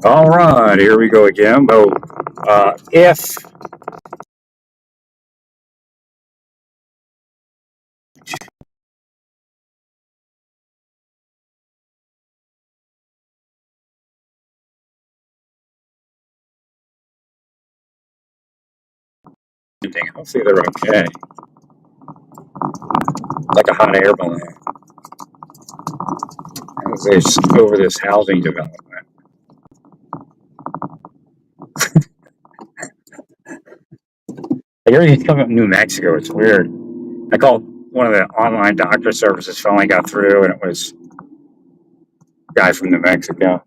All right, here we go again. Well, if hopefully they're okay, like a hot air balloon. As they over this housing development. Like everything's coming up in New Mexico. It's weird. I called one of the online doctor services, finally got through, and it was a guy from New Mexico.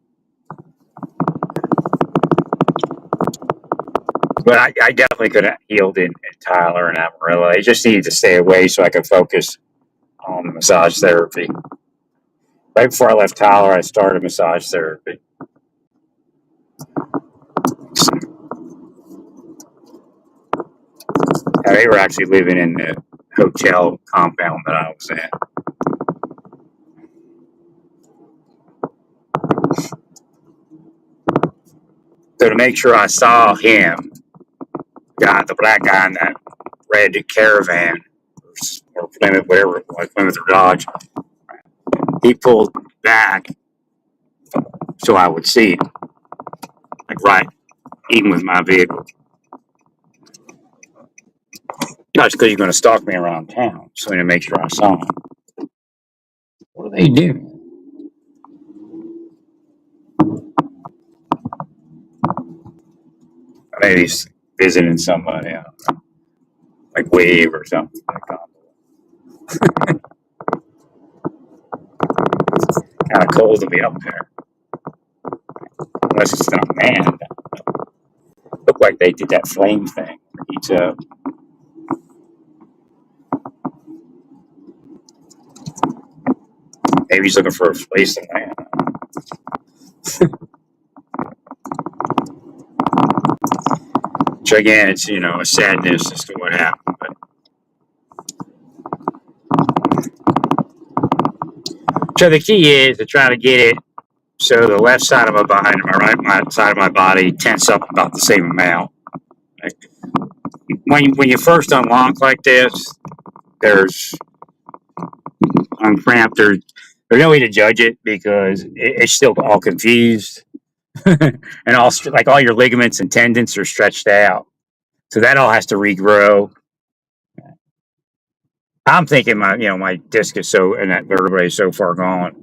But I definitely could have healed in Tyler and Amarillo. I just needed to stay away so I could focus on the massage therapy. Right before I left Tyler, I started massage therapy. They were actually living in the hotel compound that I was in. So to make sure I saw him, the black guy in that red Caravan or Plymouth, whatever it was, Plymouth or Dodge, he pulled back so I would see him, like right, even with my vehicle. That's because you're going to stalk me around town, so to make sure I saw him. What do they do? Maybe he's visiting somebody, I don't know, like Wave or something. Kind of cold to be up there, unless it's not manned. Look like they did that flame thing. He's maybe he's looking for a place to land. So again, it's a sadness as to what happened. But so the key is to try to get it so the left side of my body and my right side of my body tense up about the same amount. Like when you first unlock like this, there's uncramped. There's no way to judge it because it's still all confused, and all your ligaments and tendons are stretched out. So that all has to regrow. I'm thinking my disc is and that vertebrae is so far gone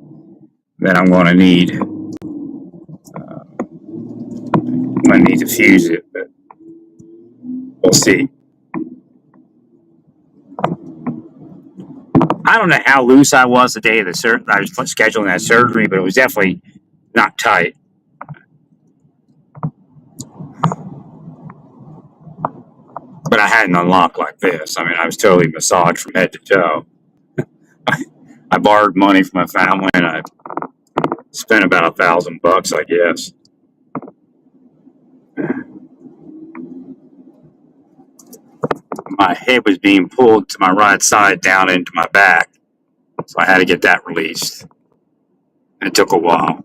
that I'm going to need to fuse it, but we'll see. I don't know how loose I was the day of the I was scheduling that surgery, but it was definitely not tight. But I hadn't unlocked like this. I mean, I was totally massaged from head to toe. I borrowed money from my family, and I spent about $1,000, I guess. My head was being pulled to my right side down into my back, so I had to get that released. It took a while.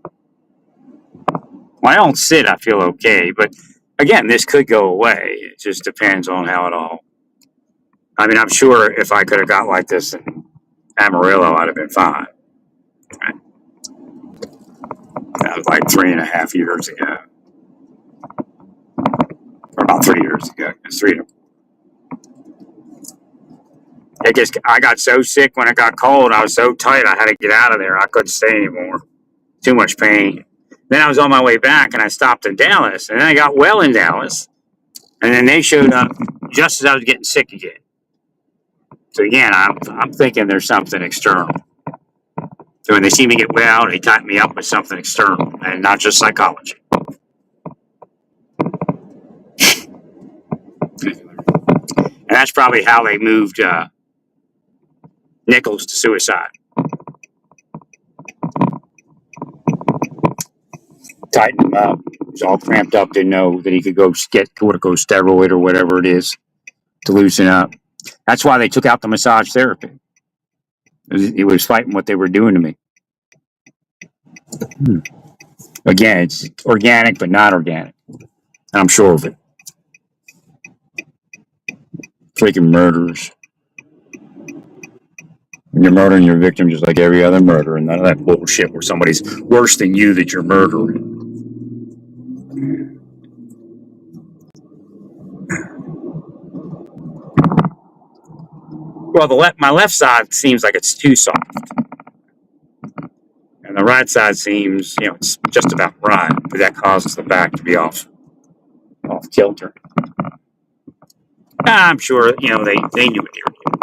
When I don't sit, I feel okay, but again, this could go away. It just depends on how it all. I mean, I'm sure if I could have got like this in Amarillo, I'd have been fine. Right? That was like 3.5 years ago, or about 3 years ago. It's three. I got so sick when it got cold. I was so tight. I had to get out of there. I couldn't stay anymore. Too much pain. Then I was on my way back, and I stopped in Dallas, and then I got well in Dallas, and then they showed up just as I was getting sick again. So again, I'm thinking there's something external. So when they see me get well, they type me up with something external and not just psychology. And that's probably how they moved Nichols to suicide. Tightened him up. He was all cramped up, didn't know that he could go get corticosteroid or whatever it is to loosen up. That's why they took out the massage therapy. He was fighting what they were doing to me. Again, it's organic, but not organic. I'm sure of it. Freaking murderers. And you're murdering your victim just like every other murder, and none of that bullshit where somebody's worse than you that you're murdering. Well, my left side seems like it's too soft, and the right side seems, it's just about right, but that causes the back to be off kilter. I'm sure, they knew what they were doing.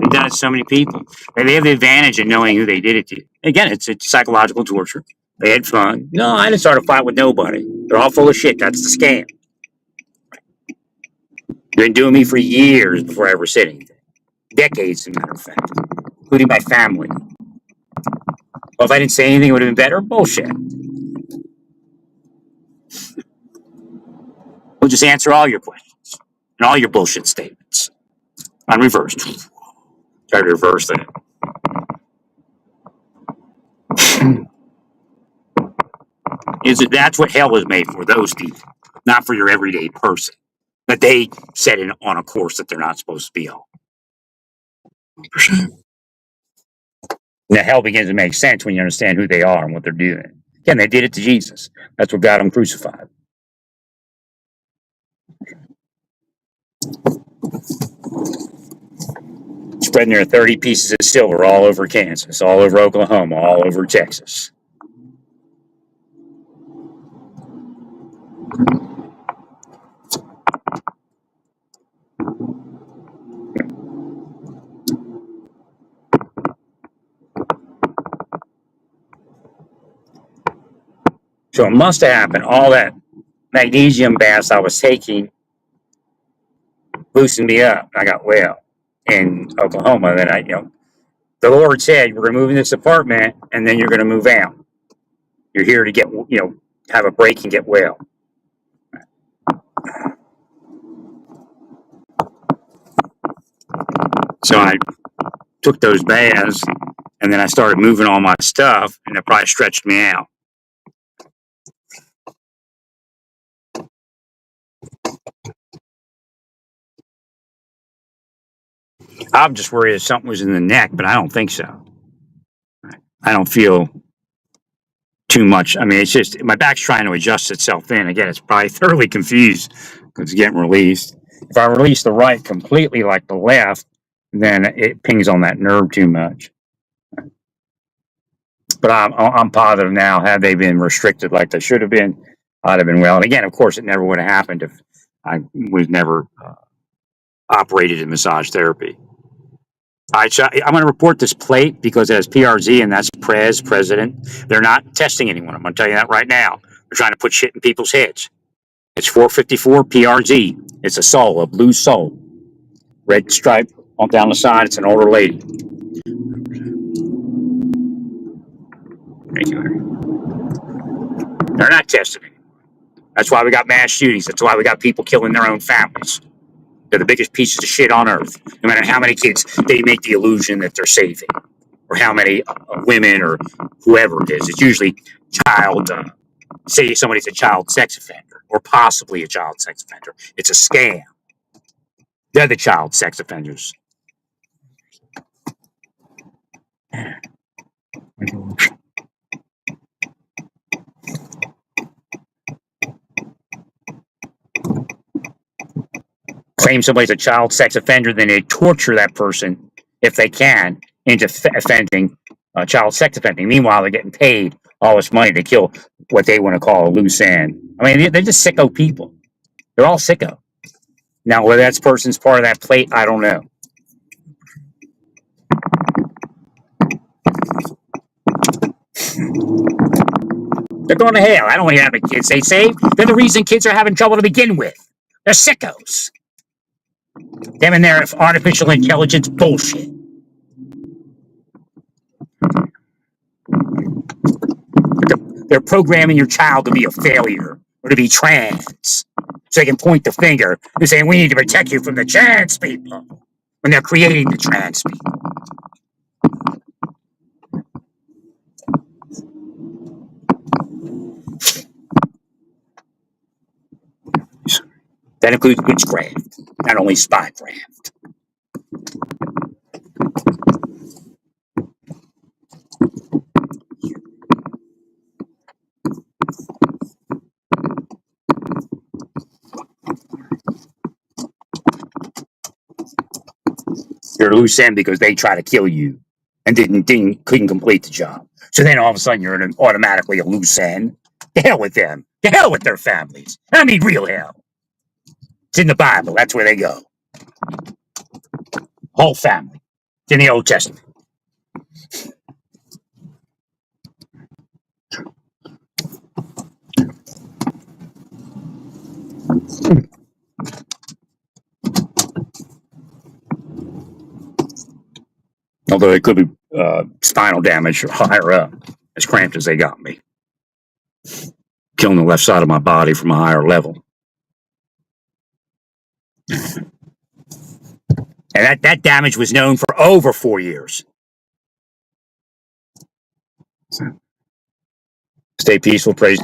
They've done it to so many people. They have the advantage of knowing who they did it to. Again, it's psychological torture. They had fun. No, I didn't start a fight with nobody. They're all full of shit. That's the scam. They've been doing me for years before I ever said anything. Decades, as a matter of fact, including my family. Well, if I didn't say anything, it would have been better. Bullshit. We'll just answer all your questions and all your bullshit statements on reverse. Try to reverse that. That's what hell is made for, those people, not for your everyday person. But they set in on a course that they're not supposed to be on. Now, hell begins to make sense when you understand who they are and what they're doing. Again, they did it to Jesus. That's what got him crucified. Spreading their 30 pieces of silver all over Kansas, all over Oklahoma, all over Texas. So it must have happened. All that magnesium baths I was taking loosened me up. I got well in Oklahoma. Then the Lord said, we're removing this apartment and then you're going to move out. You're here to get, have a break and get well. So I took those baths and then I started moving all my stuff and it probably stretched me out. I'm just worried if something was in the neck, but I don't think so. I don't feel too much. I mean, it's just my back's trying to adjust itself in. Again, it's probably thoroughly confused because it's getting released. If I release the right completely like the left, then it pings on that nerve too much. But I'm positive now, had they been restricted like they should have been, I'd have been well. And again, of course, it never would have happened if I was never operated in massage therapy. I'm going to report this plate because it has PRZ and that's president. They're not testing anyone. I'm going to tell you that right now. They're trying to put shit in people's heads. It's 454 PRZ. It's a soul, a blue soul. Red stripe on down the side. It's an older lady. Thank you. They're not testing anyone. That's why we got mass shootings. That's why we got people killing their own families. They're the biggest pieces of shit on earth. No matter how many kids they make the illusion that they're saving, or how many women or whoever it is. It's usually child. Say somebody's a child sex offender, or possibly a child sex offender. It's a scam. They're the child sex offenders. Claim somebody's a child sex offender, then they torture that person if they can into offending child sex offending. Meanwhile, they're getting paid all this money to kill what they want to call a loose end. I mean, they're just sicko people. They're all sicko. Now, whether that person's part of that plate, I don't know. They're going to hell. I don't want to have kids they save. They're the reason kids are having trouble to begin with. They're sickos. Them and their artificial intelligence bullshit. They're programming your child to be a failure or to be trans. So they can point the finger and say, we need to protect you from the trans people when they're creating the trans people. That includes witchcraft, not only spycraft. You're a loose end because they try to kill you and couldn't complete the job. So then all of a sudden you're automatically a loose end. The hell with them. The hell with their families. I mean, real hell. It's in the Bible. That's where they go. Whole family. It's in the Old Testament. Although it could be spinal damage or higher up, as cramped as they got me. Killing the left side of my body from a higher level. And that damage was known for over 4 years. So, stay peaceful, praise